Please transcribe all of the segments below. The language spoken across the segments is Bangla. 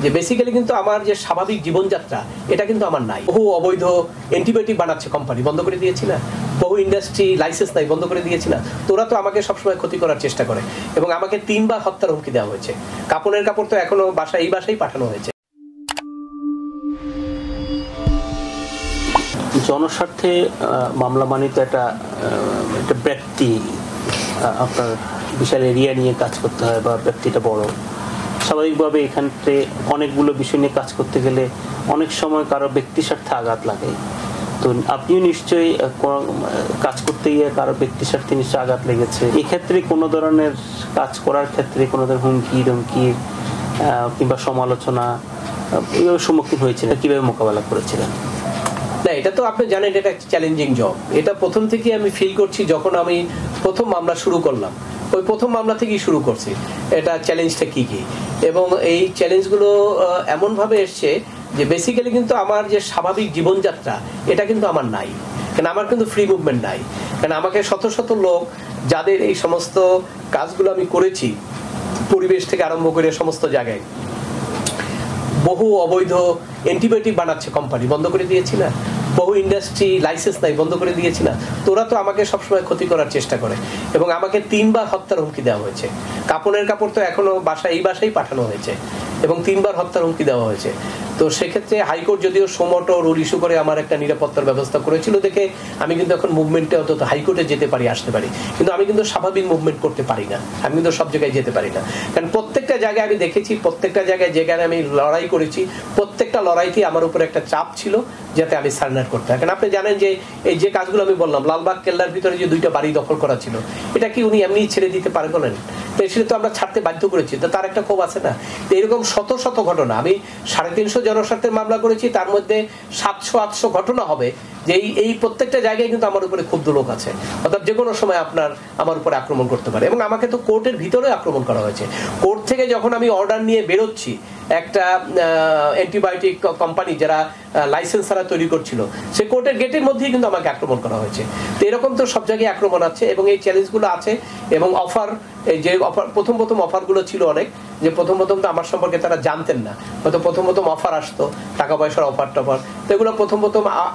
যে বেসিক্যালি কিন্তু আমার যে স্বাভাবিক জীবনযাত্রা এটা কিন্তু আমার নাই। বহু অবৈধ অ্যান্টিবায়োটিক বানাচ্ছে কোম্পানি, বন্ধ করে দিয়েছি না? বহু ইন্ডাস্ট্রি লাইসেন্স নাই, বন্ধ করে দিয়েছি না? তোরা তো আমাকে সবসময় ক্ষতি করার চেষ্টা করে এবং আমাকে 3 বার হত্যার হুমকি দেওয়া হয়েছে। কাপড়ের কাপড় তো এখনো এই বাসায় পাঠানো হয়েছে। জনস্বার্থে মামলা মানে তো একটা ব্যক্তি, আপনার বিশাল এরিয়া নিয়ে কাজ করতে হয় বা ব্যক্তিটা বড়, স্বাভাবিকভাবে এখানে অনেকগুলো বিষয় নিয়ে কাজ করতে গেলে অনেক সময় কারো ব্যক্তি স্বার্থে আঘাত লাগে। তো আপনিও নিশ্চয়ই কাজ করতে গিয়ে কারো ব্যক্তি স্বার্থে নিশ্চয়ই আঘাত লেগেছে। এক্ষেত্রে কোনো ধরনের কাজ করার ক্ষেত্রে কোনো ধরনের হুমকি কিংবা সমালোচনা এভাবে সম্মুখীন হয়েছিলেন, কিভাবে মোকাবেলা করেছিলেন? না, এটা তো আপনি জানেন এটা একটা চ্যালেঞ্জিং জব। এটা প্রথম থেকে আমি ফিল করছি। যখন আমি প্রথম মামলা শুরু করলাম, ওই প্রথম মামলা থেকেই শুরু করছি এটা চ্যালেঞ্জটা কি এবং এই চ্যালেঞ্জগুলো এমনভাবে এসছে যে বেসিক্যালি কিন্তু আমার যে স্বাভাবিক জীবনযাত্রা এটা কিন্তু আমার নাই। কেন আমার কিন্তু ফ্রি মুভমেন্ট নাই। কেন আমাকে শত শত লোক যাদের এই সমস্ত কাজগুলো আমি করেছি, পরিবেশ থেকে আরম্ভ করে সমস্ত জায়গায়, বহু অবৈধ অ্যান্টিবায়োটিক বানাচ্ছে কোম্পানি, বন্ধ করে দিয়েছি না? বহু ইন্ডাস্ট্রি লাইসেন্স নাই, বন্ধ করে দিয়েছি না? তোরা তো আমাকে সবসময় ক্ষতি করার চেষ্টা করে এবং আমাকে 3 বার হত্যার হুমকি দেওয়া হয়েছে। কাপড়ের কাপড় তো এখনো এই বাসায় পাঠানো হয়েছে এবং 3 বার হত্যার হুমকি দেওয়া হয়েছে। তো সেক্ষেত্রে হাইকোর্ট যদিও সোমোটো রুল ইস্যু করে আমার একটা নিরাপত্তার ব্যবস্থা করেছিল দেখে আমি কিন্তু এখন মুভমেন্টে অন্তত হাইকোর্টে যেতে পারি, আসতে পারি। কিন্তু আমি কিন্তু স্বাভাবিক মুভমেন্ট করতে পারি না, আমি কিন্তু সব জায়গায় যেতে পারি না। কারণ প্রত্যেকটা জায়গায় আমি দেখেছি, প্রত্যেকটা জায়গায় যেখানে আমি লড়াই করেছি, প্রত্যেকটা লড়াইতে আমার উপরে একটা চাপ ছিল যাতে আমি সারেন্ডার করতে হয়। কারণ আপনি জানেন যে এই যে কাজগুলো আমি বললাম, লালবাগ কেল্লার ভিতরে যে 2টা বাড়ি দখল করা ছিল, এটা কি উনি এমনি ছেড়ে দিতে পারে বলেন? তো সেটা তো আমরা ছাড়তে বাধ্য করেছি, তো তার একটা ক্ষোভ আছে না? তো এরকম শত শত ঘটনা, আমি 350 জনস্বার্থের মামলা করেছি, তার মধ্যে 700-800 ঘটনা হবে যে এই প্রত্যেকটা জায়গায় কিন্তু আমার উপরে ক্ষুব্ধ লোক আছে, অর্থাৎ যে কোনো সময় আমার উপরে আক্রমণ করতে পারে। এবং আমাকে তো কোর্টের ভিতরে আক্রমণ করা হয়েছে। কোর্ট থেকে যখন আমি অর্ডার নিয়ে বেরোচ্ছি, একটা অ্যান্টিবায়োটিক কোম্পানি যারা লাইসেন্স ছাড়া তৈরি করছিল, সে কোর্টের গেটের মধ্যেই কিন্তু আমাকে আক্রমণ করা হয়েছে। তো এরকম তো সব জায়গায় আক্রমণ আছে এবং এই চ্যালেঞ্জগুলো আছে। এবং অফার, এই যে প্রথম অফারগুলো ছিল অনেক, যে প্রথম তো আমার সম্পর্কে তারা জানতেন না, হয়তো প্রথম অফার আসতো, টাকা পয়সার অফার টফার, তো এগুলো প্রথম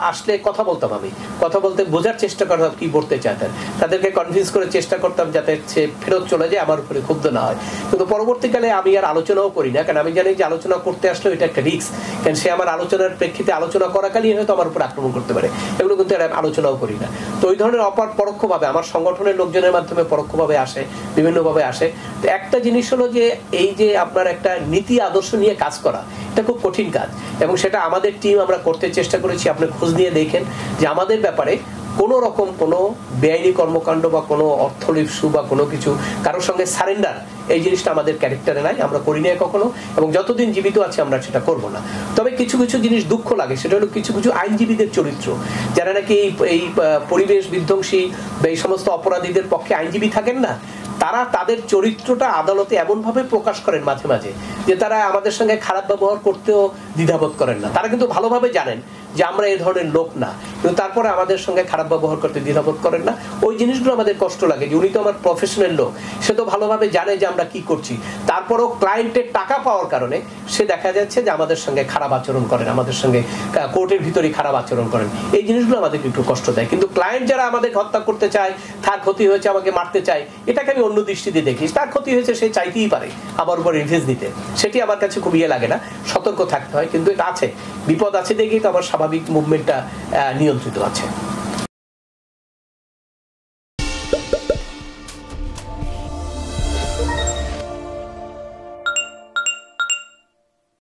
আসলে কথা বলতাম, আমি কথা বলতে বোঝার চেষ্টা করতাম কি বলতে চাইতেন, তাদেরকে কনভিন্স করে চেষ্টা করতাম যাতে সে ফেরত চলে যায়, আমার উপরে ক্ষুব্ধ না হয়। কিন্তু পরবর্তীকালে আমি আর আলোচনাও করি না, কারণ আমি জানি যে আলোচনা করতে আসলে এটা একটা রিস্ক। কারণ সে আমার আলোচনার প্রেক্ষিতে আলোচনা করাকালীন হয়তো আমার উপর আক্রমণ করতে পারে, এগুলো কিন্তু আলোচনাও করি না। তো ওই ধরনের অফার পরোক্ষভাবে আমার সংগঠনের লোকজনের মাধ্যমে পরোক্ষভাবে আসে, বিভিন্নভাবে আসে। তো একটা জিনিস হলো যে এই যে আপনার একটা নীতি আদর্শ নিয়ে কাজ করা, এটা খুব কঠিন কাজ এবং সেটা আমাদের টিম আমরা করতে চেষ্টা করেছি। আপনি খোঁজ নিয়ে দেখেন যে আমাদের ব্যাপারে কোনো রকম কোনো বেআইনি কর্মকাণ্ড বা কোনো অর্থলিপ্সু বা কোনো কিছু কারোর সঙ্গে সারেন্ডার, এই জিনিসটা আমাদের ক্যারেক্টারে নাই, আমরা করি না কখনো, এবং যতদিন জীবিত আছে আমরা সেটা করব না। তবে কিছু কিছু জিনিস দুঃখ লাগে, সেটা হলো কিছু কিছু আইনজীবীদের চরিত্র, যারা নাকি এই পরিবেশ বিধ্বংসী বা এই সমস্ত অপরাধীদের পক্ষে আইনজীবী থাকেন না, তারা তাদের চরিত্রটা আদালতে এমনভাবে প্রকাশ করেন মাঝে মাঝে যে তারা আমাদের সঙ্গে খারাপ ব্যবহার করতেও দ্বিধাবোধ করেন না। তারা কিন্তু ভালোভাবে জানেন যে আমরা এই ধরনের লোক না, কিন্তু তারপরে আমাদের সঙ্গে খারাপ ব্যবহার করতে দ্বিধাবোধ করেন না। ওই জিনিসগুলো আমাদের কষ্ট লাগে যে উনি তো আমার প্রফেশনাল লোক, সে তো ভালোভাবে জানে যে আমরা কি করছি, তারপরেও ক্লায়েন্টের টাকা পাওয়ার কারণে সে দেখা যাচ্ছে যে আমাদের সঙ্গে খারাপ আচরণ করেন, আমাদের সঙ্গে কোর্টের ভিতরে খারাপ আচরণ করেন। এই জিনিসগুলো আমাদেরকে একটু কষ্ট দেয়। কিন্তু ক্লায়েন্ট যারা আমাদের হত্যা করতে চায়, তার ক্ষতি হয়েছে, আমাকে মারতে চায়, এটাকে আমি অন্য দৃষ্টিতে দেখি। তার ক্ষতি হয়েছে, সে চাইতেই পারে আমার উপর রিভেঞ্জ দিতে, সেটি আমার কাছে খুব লাগে না, সতর্ক থাকতে হয়। কিন্তু এটা আছে, বিপদ আছে দেখেই তো আমার স্বাভাবিক মুভমেন্টটা নিয়ন্ত্রিত আছে।